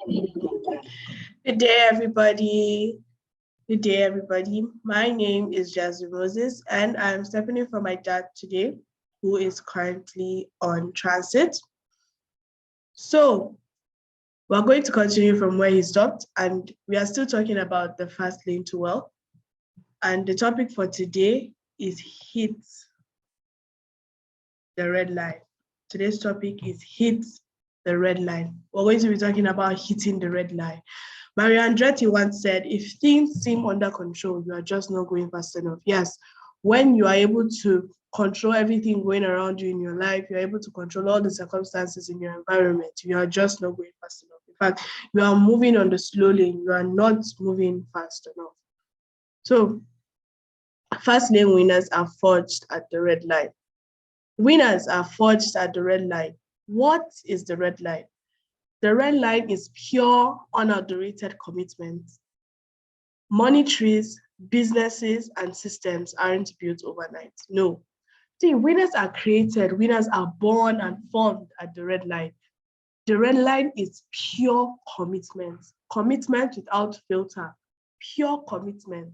Good day, everybody. Good day, everybody. My name is Jazzy Moses, and I'm stepping in for my dad today, who is currently on transit. So, we're going to continue from where he stopped, and we are still talking about the fast lane to wealth. And the topic for today is hit the red line. Today's topic is hit the red line. We're going to be talking about hitting the red line. Mario Andretti once said, if things seem under control, you are just not going fast enough. Yes, when you are able to control everything going around you in your life, you're able to control all the circumstances in your environment, you are just not going fast enough. In fact, you are moving on the slow lane, you are not moving fast enough. So, fast lane winners are forged at the red line. Winners are forged at the red line. What is the red line? The red line is pure, unadulterated commitment. Money trees, businesses, and systems aren't built overnight. No. See, winners are created, winners are born and formed at the red line. The red line is pure commitment. Commitment without filter. Pure commitment.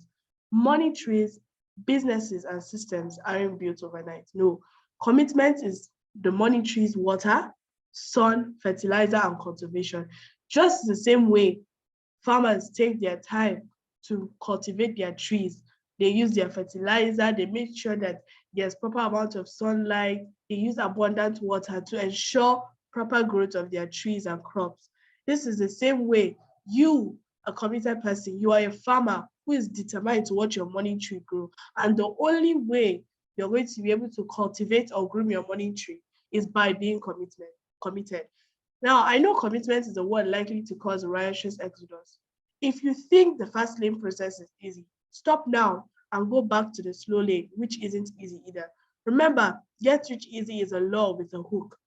Money trees, businesses, and systems aren't built overnight. No. Commitment is the money trees, water, sun, fertilizer, and cultivation. Just the same way farmers take their time to cultivate their trees. They use their fertilizer, they make sure that there's proper amount of sunlight, they use abundant water to ensure proper growth of their trees and crops. This is the same way you, a committed person, you are a farmer who is determined to watch your money tree grow. And the only way you're going to be able to cultivate or groom your money tree is by being committed. Now, I know commitment is a word likely to cause a riotous exodus. If you think the fast lane process is easy, stop now and go back to the slow lane, which isn't easy either. Remember, get rich easy is a law with a hook.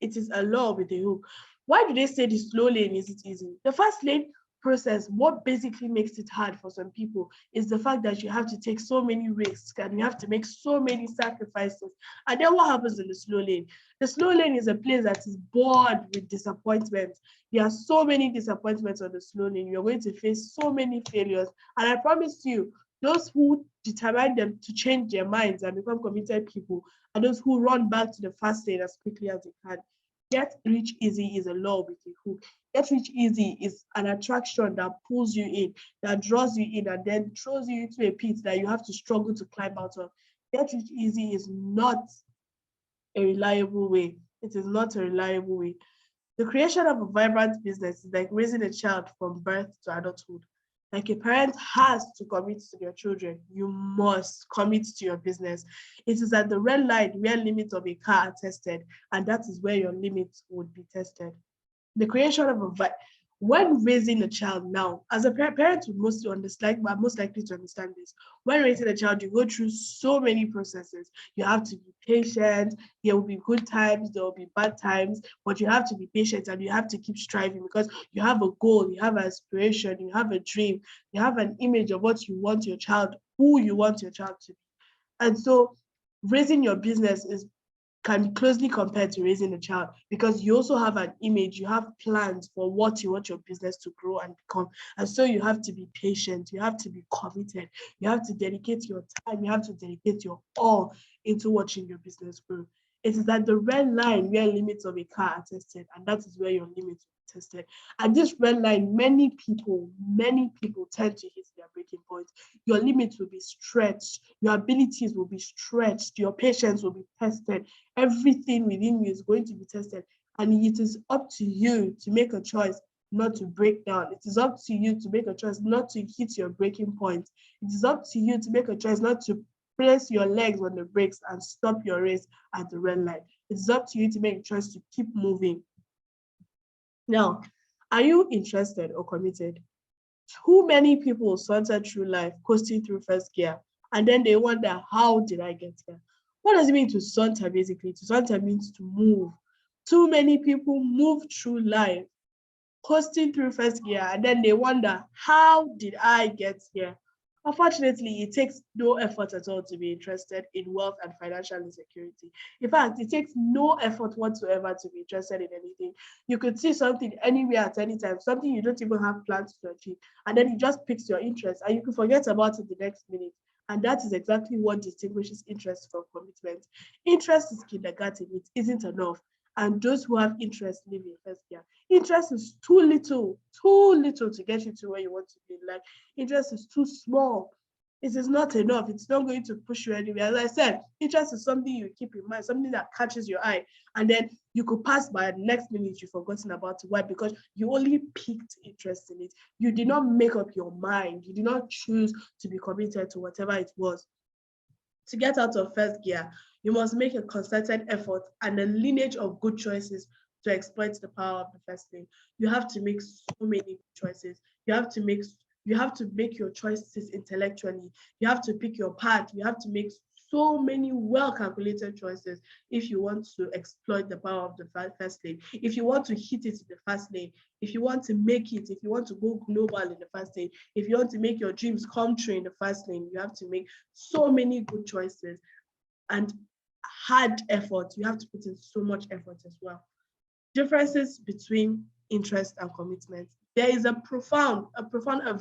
It is a law with a hook. Why do they say the slow lane isn't easy? The fast lane process, what basically makes it hard for some people is the fact that you have to take so many risks and you have to make so many sacrifices. And then what happens in the slow lane? The slow lane is a place that is bored with disappointment. There are so many disappointments on the slow lane. You're going to face so many failures. And I promise you, those who determine them to change their minds and become committed people are those who run back to the fast lane as quickly as they can. Get rich easy is a law with a hook. Get rich easy is an attraction that pulls you in, that draws you in, and then throws you into a pit that you have to struggle to climb out of. Get rich easy is not a reliable way. It is not a reliable way. The creation of a vibrant business is like raising a child from birth to adulthood. Like a parent has to commit to their children, you must commit to your business. It is at the red line where limits of a car are tested, and that is where your limits would be tested. The creation of when raising a child now, as a parent would most likely to understand this. When raising a child, you go through so many processes. You have to be patient. There will be good times, there will be bad times, but you have to be patient and you have to keep striving because you have a goal, you have an aspiration, you have a dream, you have an image of what you want your child, who you want your child to be. And so raising your business can be closely compared to raising a child because you also have an image, you have plans for what you want your business to grow and become. And so you have to be patient, you have to be committed, you have to dedicate your time, you have to dedicate your all into watching your business grow. It is at the red line where limits of a car are tested, and that is where your limits are tested. At this red line, many people tend to hit their breaking point. Your limits will be stretched, your abilities will be stretched, your patience will be tested. Everything within you is going to be tested, and it is up to you to make a choice not to break down. It is up to you to make a choice not to hit your breaking point. It is up to you to make a choice not to place your legs on the brakes and stop your race at the red light. It's up to you to make a choice to keep moving. Now, are you interested or committed? Too many people saunter through life coasting through first gear, and then they wonder, how did I get here? What does it mean to saunter basically? To saunter means to move. Too many people move through life coasting through first gear, and then they wonder, how did I get here? Unfortunately, it takes no effort at all to be interested in wealth and financial insecurity. In fact, it takes no effort whatsoever to be interested in anything. You could see something anywhere at any time, something you don't even have plans to achieve, and then it just piques your interest, and you can forget about it the next minute. And that is exactly what distinguishes interest from commitment. Interest is kindergarten, it isn't enough. And those who have interest live in first gear. Interest is too little to get you to where you want to be in life. Interest is too small. It is not enough. It's not going to push you anywhere. As I said, interest is something you keep in mind, something that catches your eye, and then you could pass by the next minute you've forgotten about it. Why? Because you only piqued interest in it. You did not make up your mind. You did not choose to be committed to whatever it was. To get out of first gear, you must make a concerted effort and a lineage of good choices to exploit the power of the first thing. You have to make so many choices. You have to make your choices intellectually. You have to pick your path. You have to make so many well-calculated choices if you want to exploit the power of the first lane. If you want to hit it in the fast lane, if you want to make it, if you want to go global in the fast lane, if you want to make your dreams come true in the fast lane, you have to make so many good choices and hard effort. You have to put in so much effort as well. Differences between interest and commitment. There is a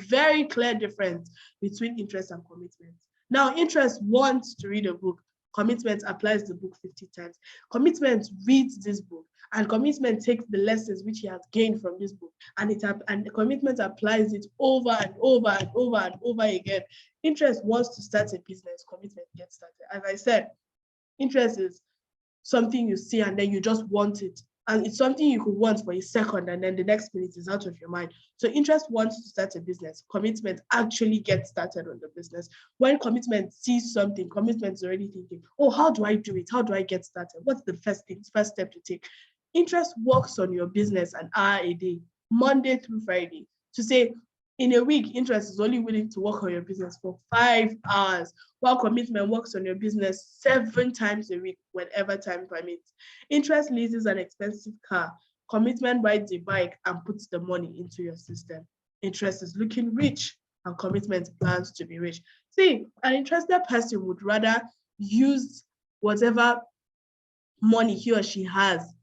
very clear difference between interest and commitment. Now, interest wants to read a book. Commitment applies the book 50 times. Commitment reads this book, and commitment takes the lessons which he has gained from this book, and the commitment applies it over and over and over and over again. Interest wants to start a business. Commitment gets started. As I said, interest is something you see and then you just want it. And it's something you could want for a second and then the next minute is out of your mind. So interest wants to start a business. Commitment actually gets started on the business. When commitment sees something, commitment is already thinking, oh, how do I do it? How do I get started? What's the first step to take? Interest works on your business an hour a day, Monday through Friday, to say, in a week, interest is only willing to work on your business for 5 hours, while commitment works on your business 7 times a week, whenever time permits. Interest leases an expensive car. Commitment rides a bike and puts the money into your system. Interest is looking rich, and commitment plans to be rich. See, an interested person would rather use whatever money he or she has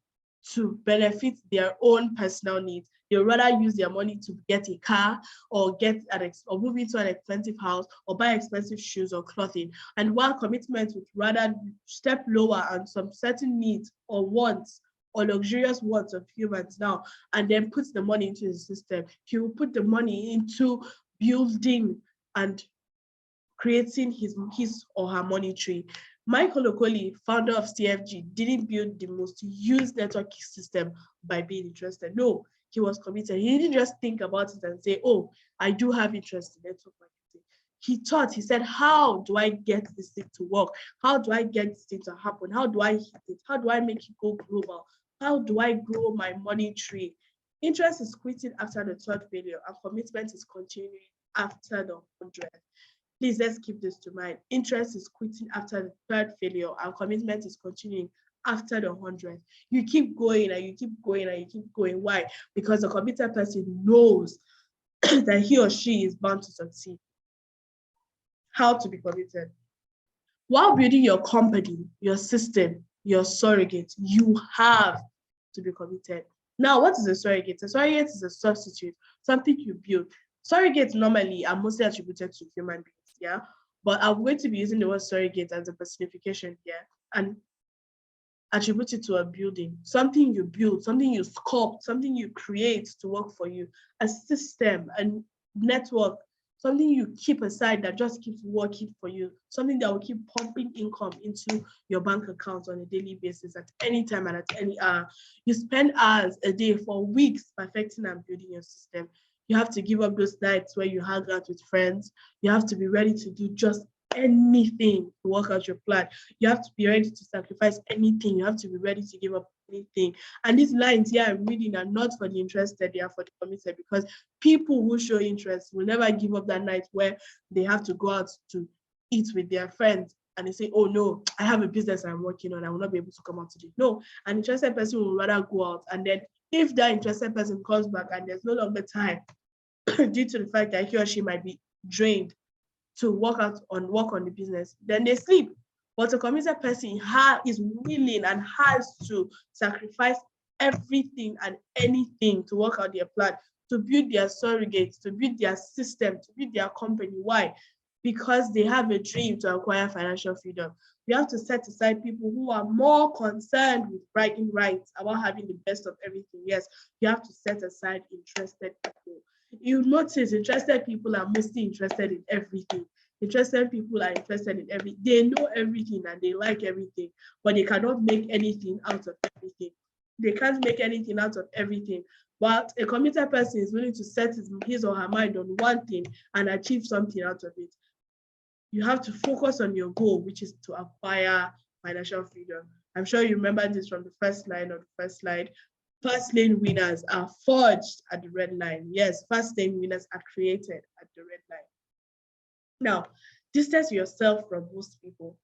to benefit their own personal needs. They would rather use their money to get a car or or move into an expensive house or buy expensive shoes or clothing. And while commitment would rather step lower on some certain needs or wants or luxurious wants of humans now, and then puts the money into the system. He will put the money into building and creating his or her money tree. Michael Okoli, founder of CFG, didn't build the most used network system by being interested. No, he was committed. He didn't just think about it and say, oh, I do have interest in network marketing. He said, how do I get this thing to work? How do I get this thing to happen? How do I hit it? How do I make it go global? How do I grow my money tree? Interest is quitting after the third failure, and commitment is continuing after the 100th. Please, let's keep this to mind. Interest is quitting after the third failure, and commitment is continuing after the 100th. You keep going and you keep going and you keep going. Why? Because the committed person knows that he or she is bound to succeed. How to be committed? While building your company, your system, your surrogate, you have to be committed. Now, what is a surrogate? A surrogate is a substitute, something you build. Surrogates normally are mostly attributed to human beings, yeah? But I'm going to be using the word surrogate as a personification here and attribute it to a building, something you build, something you sculpt, something you create to work for you, a system, a network, something you keep aside that just keeps working for you, something that will keep pumping income into your bank account on a daily basis at any time and at any hour. You spend hours a day for weeks perfecting and building your system. You have to give up those nights where you hang out with friends. You have to be ready to do just anything to work out your plan. You have to be ready to sacrifice anything. You have to be ready to give up anything. And these lines here I'm reading are not for the interested, they are for the committed, because people who show interest will never give up that night where they have to go out to eat with their friends and they say, oh no, I have a business I'm working on, I will not be able to come out today. No, an interested person will rather go out, and then if that interested person comes back and there's no longer time due to the fact that he or she might be drained to work on the business, then they sleep. But a committed person is willing and has to sacrifice everything and anything to work out their plan, to build their surrogates, to build their system, to build their company. Why? Because they have a dream to acquire financial freedom. You have to set aside people who are more concerned with bragging rights about having the best of everything. Yes, you have to set aside interested people. You notice interested people are mostly interested in everything. Interested people are interested in everything. They know everything and they like everything, but they cannot make anything out of everything. They can't make anything out of everything. But a committed person is willing to set his or her mind on one thing and achieve something out of it. You have to focus on your goal, which is to acquire financial freedom. I'm sure you remember this from the first line of the first slide. First lane winners are forged at the red line. Yes, first lane winners are created at the red line. Now, distance yourself from most people.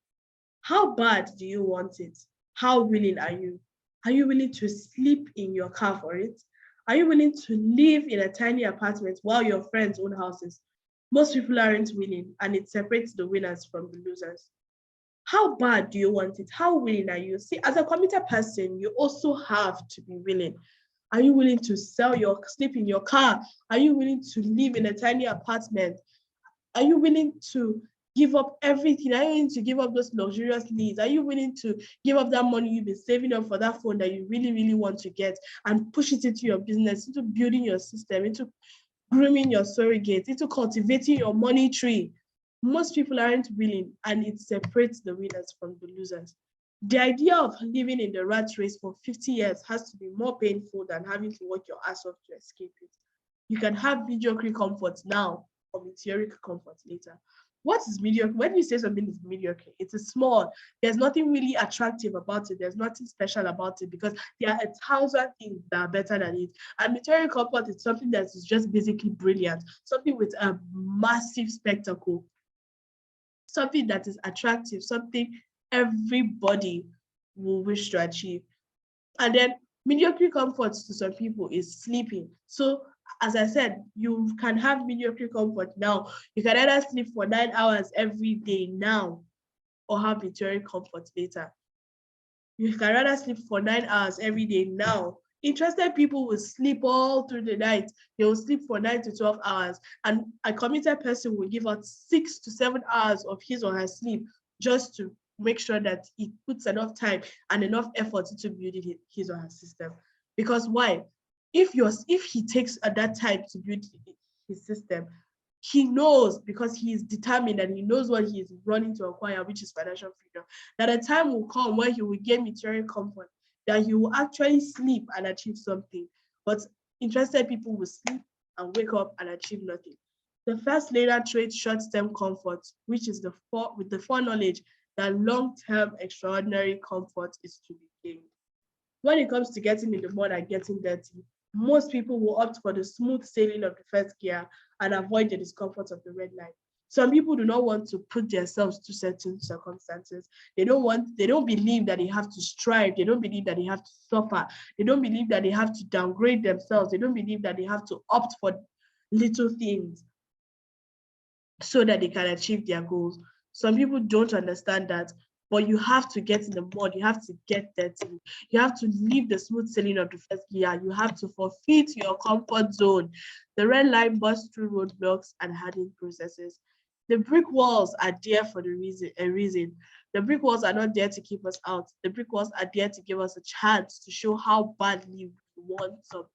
How bad do you want it? How willing are you? Are you willing to sleep in your car for it? Are you willing to live in a tiny apartment while your friends own houses? Most people aren't willing, and it separates the winners from the losers. How bad do you want it? How willing are you? See, as a committed person, you also have to be willing. Are you willing to sleep in your car? Are you willing to live in a tiny apartment? Are you willing to give up everything? Are you willing to give up those luxurious needs? Are you willing to give up that money you've been saving up for that phone that you really, really want to get and push it into your business, into building your system, into grooming your surrogates, into cultivating your money tree? Most people aren't willing, and it separates the winners from the losers. The idea of living in the rat race for 50 years has to be more painful than having to work your ass off to escape it. You can have mediocre comfort now or meteoric comfort later. What is mediocre? When you say something is mediocre, it is small. There's nothing really attractive about it. There's nothing special about it because there are 1,000 things that are better than it. And meteoric comfort is something that is just basically brilliant, something with a massive spectacle, something that is attractive, something everybody will wish to achieve. And then mediocre comfort to some people is sleeping. So as I said, you can have mediocre comfort now. You can either sleep for 9 hours every day now or have meteoric comfort later. You can rather sleep for 9 hours every day now. Interested people will sleep all through the night. They will sleep for 9 to 12 hours. And a committed person will give out 6 to 7 hours of his or her sleep just to make sure that he puts enough time and enough effort into building his or her system. Because why? If he takes that time to build his system, he knows, because he is determined and he knows what he is running to acquire, which is financial freedom, that a time will come where he will gain meteoric comfort, that he will actually sleep and achieve something. But interested people will sleep and wake up and achieve nothing. The first later trades short-term comfort, which is with the foreknowledge that long-term extraordinary comfort is to be gained. When it comes to getting in the mud and getting dirty, most people will opt for the smooth sailing of the first gear and avoid the discomfort of the red line. Some people do not want to put themselves to certain circumstances. They don't believe that they have to strive. They don't believe that they have to suffer. They don't believe that they have to downgrade themselves. They don't believe that they have to opt for little things so that they can achieve their goals. Some people don't understand that, but you have to get in the mud, you have to get dirty, you have to leave the smooth sailing of the first gear, you have to forfeit your comfort zone. The red line busts through roadblocks and hardened processes. The brick walls are there for a reason. The brick walls are not there to keep us out. The brick walls are there to give us a chance to show how badly we want something.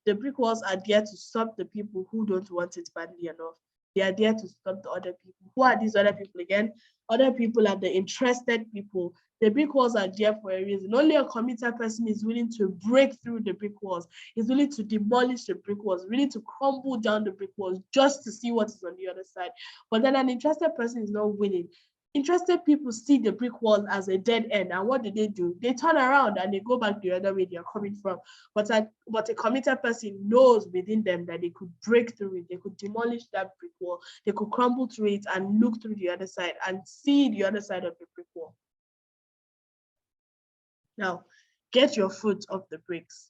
The brick walls are there to stop the people who don't want it badly enough. They are there to stop the other people. Who are these other people again? Other people are the interested people. The brick walls are there for a reason. Only a committed person is willing to break through the brick walls, is willing to demolish the brick walls, willing to crumble down the brick walls just to see what is on the other side. But then an interested person is not willing. Interested people see the brick wall as a dead end, and what do? They turn around and they go back the other way they are coming from. But a committed person knows within them that they could break through it, they could demolish that brick wall, they could crumble through it and look through the other side and see the other side of the brick wall. Now, get your foot off the bricks.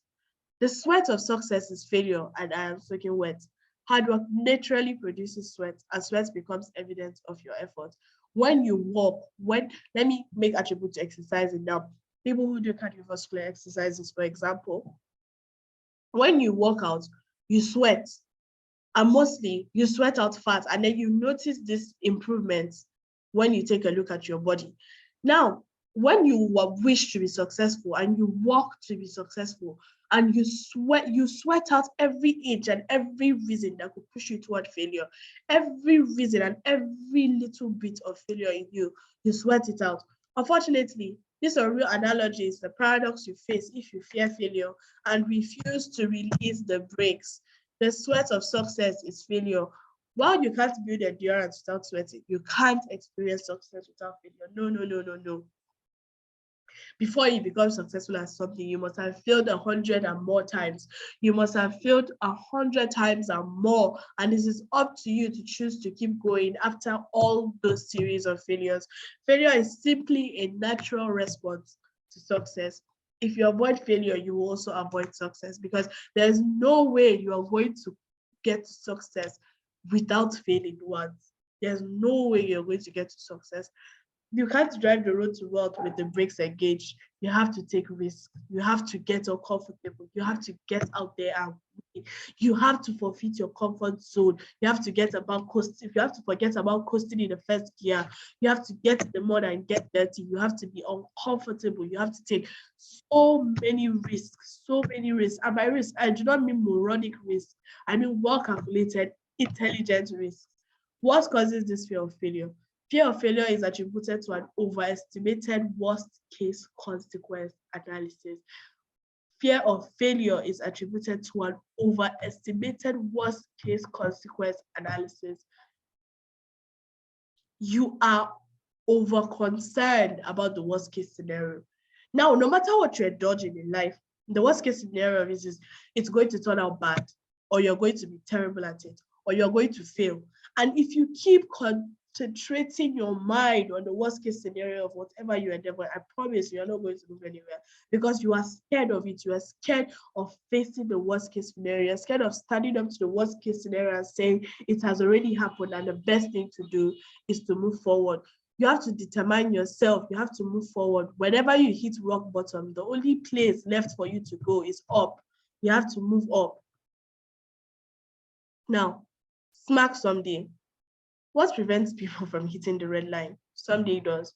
The sweat of success is failure, and I am soaking wet. Hard work naturally produces sweat, and sweat becomes evidence of your effort. When you walk, let me make attribute to exercising now. People who do cardiovascular exercises, for example, when you work out, you sweat, and mostly you sweat out fat, and then you notice this improvement when you take a look at your body. Now, when you wish to be successful and you work to be successful and you sweat out every inch and every reason that could push you toward failure, every reason and every little bit of failure in you, you sweat it out. Unfortunately, this is a real analogy, is the paradox you face if you fear failure and refuse to release the brakes. The sweat of success is failure. While you can't build endurance without sweating, you can't experience success without failure. No, no, no, no, no. Before you become successful at something, you must have failed 100 and more times. You must have failed 100 times and more. And this is up to you to choose to keep going after all those series of failures. Failure is simply a natural response to success. If you avoid failure, you will also avoid success, because there's no way you are going to get to success without failing once. There's no way you're going to get to success. You can't drive the road to wealth with the brakes engaged. You have to take risks. You have to get uncomfortable. You have to get out there and win. You have to forfeit your comfort zone. You have to get about coasting. You have to forget about coasting in the first gear. You have to get in the mud and get dirty. You have to be uncomfortable. You have to take so many risks, so many risks. And by risk, I do not mean moronic risks. I mean well-calculated, intelligent risks. What causes this fear of failure? Fear of failure is attributed to an overestimated worst-case consequence analysis. Fear of failure is attributed to an overestimated worst-case consequence analysis. You are over-concerned about the worst-case scenario. Now, no matter what you're dodging in life, the worst-case scenario is it's going to turn out bad, or you're going to be terrible at it, or you're going to fail. And if you keep concentrating your mind on the worst case scenario of whatever you endeavor, I promise you are not going to move anywhere, because you are scared of it. You are scared of facing the worst case scenario. You're scared of standing up to the worst case scenario and saying it has already happened and the best thing to do is to move forward. You have to determine yourself. You have to move forward. Whenever you hit rock bottom, the only place left for you to go is up. You have to move up. Now, smack someday. What prevents people from hitting the red line? Someday does.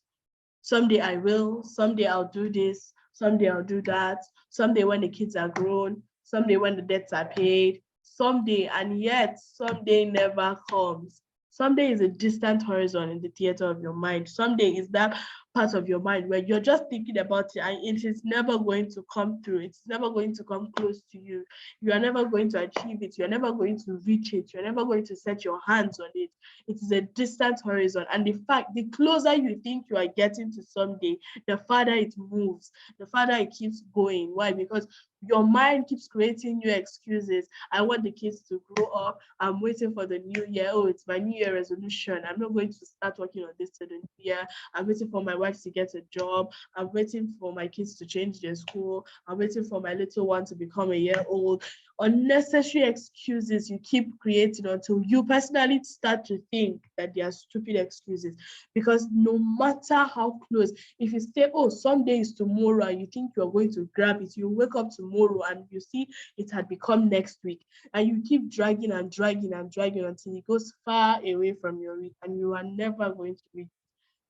Someday I will. Someday I'll do this. Someday I'll do that. Someday when the kids are grown. Someday when the debts are paid. Someday, and yet someday never comes. Someday is a distant horizon in the theater of your mind. Someday is that part of your mind where you're just thinking about it and it is never going to come through. It's never going to come close to you. You are never going to achieve it. You're never going to reach it. You're never going to set your hands on it. It is a distant horizon. And the fact, the closer you think you are getting to someday, the farther it moves, the farther it keeps going. Why? Because your mind keeps creating new excuses. I want the kids to grow up. I'm waiting for the new year. Oh, it's my new year resolution. I'm not going to start working on this till the new year. I'm waiting for my wife to get a job. I'm waiting for my kids to change their school. I'm waiting for my little one to become a year old. Unnecessary excuses you keep creating until you personally start to think that they are stupid excuses. Because no matter how close, if you say, oh, someday is tomorrow, and you think you're going to grab it, you wake up tomorrow and you see it had become next week. And you keep dragging and dragging and dragging until it goes far away from your reach, and you are never going to reach.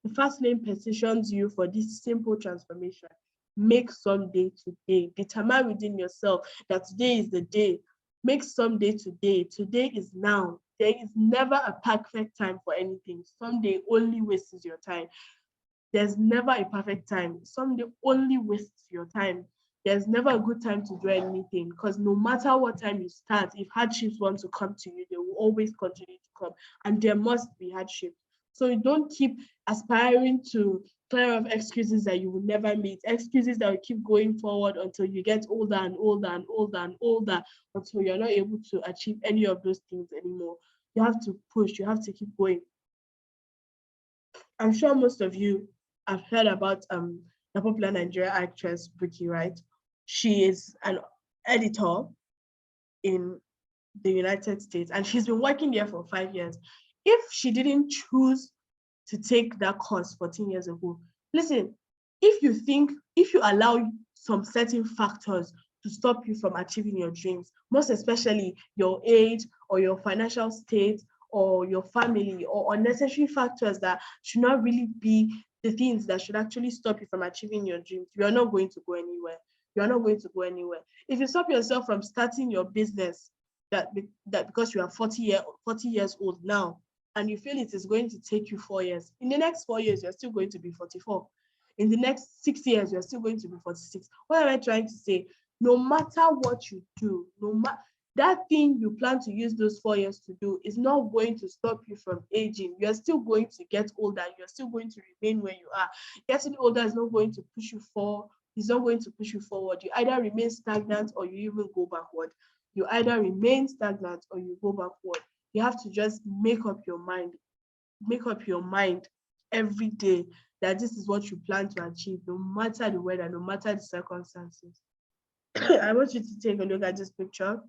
The first name petitions you for this simple transformation. Make someday today. Determine within yourself that today is the day. Make someday today. Today is now. There is never a perfect time for anything. Someday only wastes your time. There's never a perfect time. Someday only wastes your time. There's never a good time to do anything, because no matter what time you start, if hardships want to come to you, they will always continue to come, and there must be hardship. So you don't keep aspiring to clear off excuses that you will never meet, excuses that will keep going forward until you get older and older and older and older, until you're not able to achieve any of those things anymore. You have to push, you have to keep going. I'm sure most of you have heard about the popular Nigerian actress Buki, right? She is an editor in the United States, and she's been working there for 5 years. If she didn't choose to take that course 14 years ago, listen, if you allow some certain factors to stop you from achieving your dreams, most especially your age or your financial state or your family or unnecessary factors that should not really be the things that should actually stop you from achieving your dreams, you are not going to go anywhere. You are not going to go anywhere. If you stop yourself from starting your business, that because you are 40 years old now, and you feel it is going to take you 4 years, in the next 4 years, you're still going to be 44. In the next 6 years, you're still going to be 46. What am I trying to say? No matter what you do, that thing you plan to use those 4 years to do is not going to stop you from aging. You're still going to get older. You're still going to remain where you are. Getting older is not going to push you forward. It's not going to push you forward. You either remain stagnant or you even go backward. You either remain stagnant or you go backward. You have to just make up your mind. Make up your mind every day that this is what you plan to achieve, no matter the weather, no matter the circumstances. I want you to take a look at this picture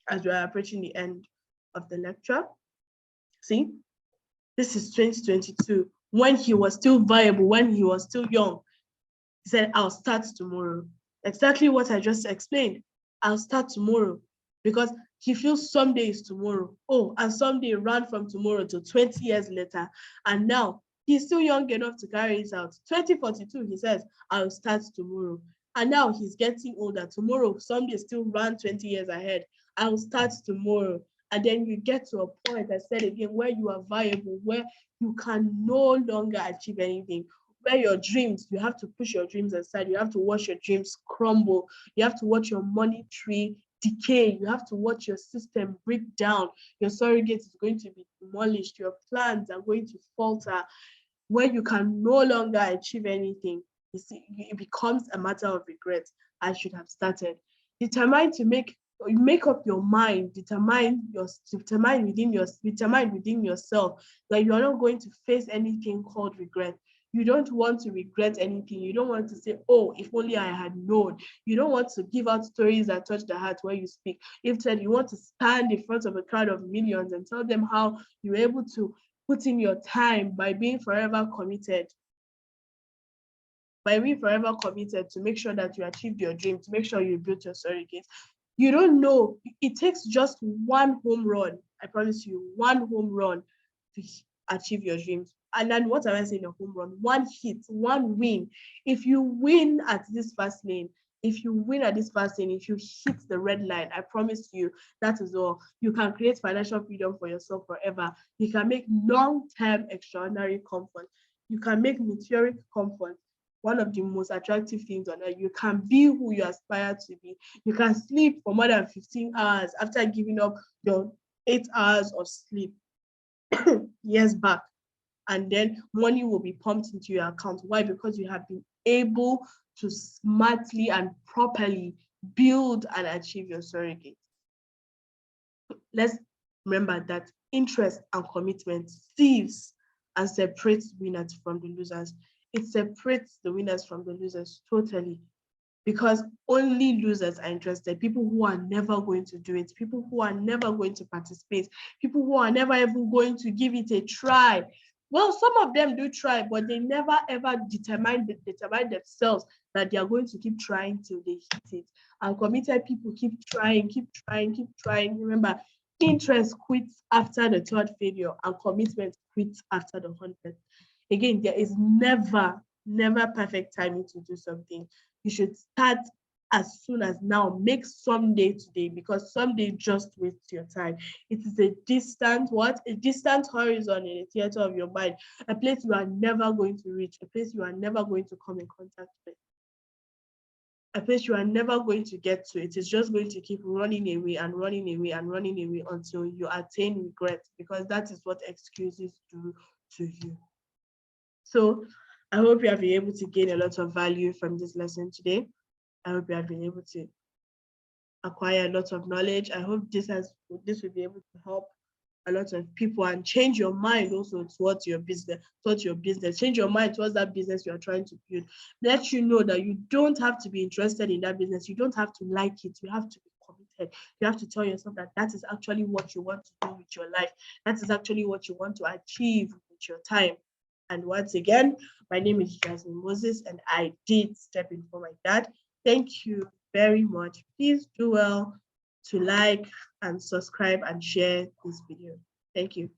as we are approaching the end of the lecture. See, this is 2022, when he was still viable, when he was still young. He said, I'll start tomorrow. Exactly what I just explained. I'll start tomorrow, because he feels someday is tomorrow. Oh, and someday ran from tomorrow to 20 years later. And now he's still young enough to carry it out. 2042, he says, I'll start tomorrow. And now he's getting older. Tomorrow, someday still ran 20 years ahead. I'll start tomorrow. And then you get to a point, I said again, where you are viable, where you can no longer achieve anything, where your dreams, you have to push your dreams aside. You have to watch your dreams crumble. You have to watch your money tree decay. You have to watch your system break down. Your surrogate is going to be demolished. Your plans are going to falter. Where you can no longer achieve anything, you see, it becomes a matter of regret. I should have started. Determined to make up your mind, determine within yourself that you are not going to face anything called regret. You don't want to regret anything. You don't want to say, oh, if only I had known. You don't want to give out stories that touch the heart where you speak. Instead, you want to stand in front of a crowd of millions and tell them how you were able to put in your time by being forever committed. By being forever committed to make sure that you achieved your dream, to make sure you built your surrogate. You don't know. It takes just one home run. I promise you, one home run to achieve your dreams. And then what am I saying, a home run? One hit, one win. If you win at this fast lane, if you hit the red line, I promise you, that is all. You can create financial freedom for yourself forever. You can make long-term extraordinary comfort. You can make meteoric comfort one of the most attractive things on earth. You can be who you aspire to be. You can sleep for more than 15 hours after giving up your 8 hours of sleep years back. And then money will be pumped into your account. Why? Because you have been able to smartly and properly build and achieve your surrogate. Let's remember that interest and commitment thieves and separates winners from the losers. It separates the winners from the losers totally, because only losers are interested. People who are never going to do it, people who are never going to participate, people who are never even going to give it a try. Well, some of them do try, but they never ever determine themselves that they are going to keep trying till they hit it. And committed people keep trying. Remember, interest quits after the third failure, and commitment quits after the 100th. Again, there is never perfect timing to do something. You should start as soon as now. Make someday today, because someday just wastes your time. It is a distant horizon in the theater of your mind, a place you are never going to reach, a place you are never going to come in contact with, a place you are never going to get to. It is just going to keep running away until you attain regret, because that is what excuses do to you. So I hope you have been able to gain a lot of value from this lesson today. I hope you have been able to acquire a lot of knowledge. I hope this will be able to help a lot of people and change your mind also towards your business. Change your mind towards that business you are trying to build. Let you know that you don't have to be interested in that business. You don't have to like it. You have to be committed limited. You have to tell yourself that that is actually what you want to do with your life. That is actually what you want to achieve with your time. And once again, my name is Jasmine Moses, and I did step in for my dad. Thank you very much. Please do well to like and subscribe and share this video. Thank you.